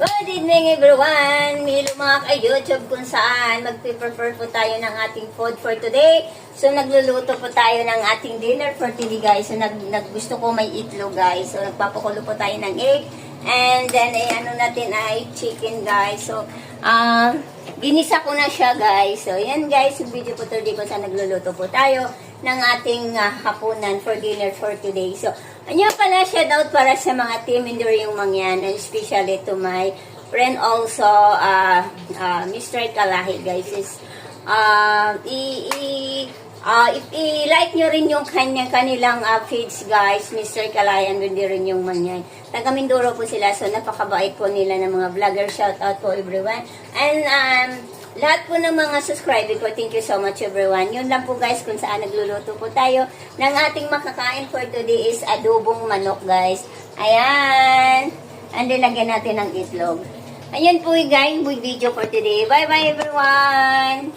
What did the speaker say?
Good evening everyone! Hello mga ka-YouTube kung saan magpe-prepare po tayo ng ating food for today. So nagluluto po tayo ng ating dinner for today guys. So gusto ko may itlog guys. So nagpapakulo po tayo ng egg. And then ano natin ay chicken guys. So ginisa ko na siya guys. So yan guys, yung video po today kung saan nagluluto po tayo ng ating hapunan for dinner for today. So anya pala shout out para sa mga team member yung mga yan, and especially to my friend also, Mr. Kalahi guys. Is, if i-like nyo rin yung kanilang page guys, Mr. Kalahi, and hindi rin yung mga yan. Taga Mindoro po sila, so napakabait po nila ng mga vlogger. Shout out po everyone. And lahat po ng mga subscriber ko, thank you so much everyone. Yun lang po guys kung saan nagluluto po tayo ng ating makakain for today is adobong manok guys. Ayan. And lagyan natin ng itlog. Ayan po guys, video for today. Bye bye everyone.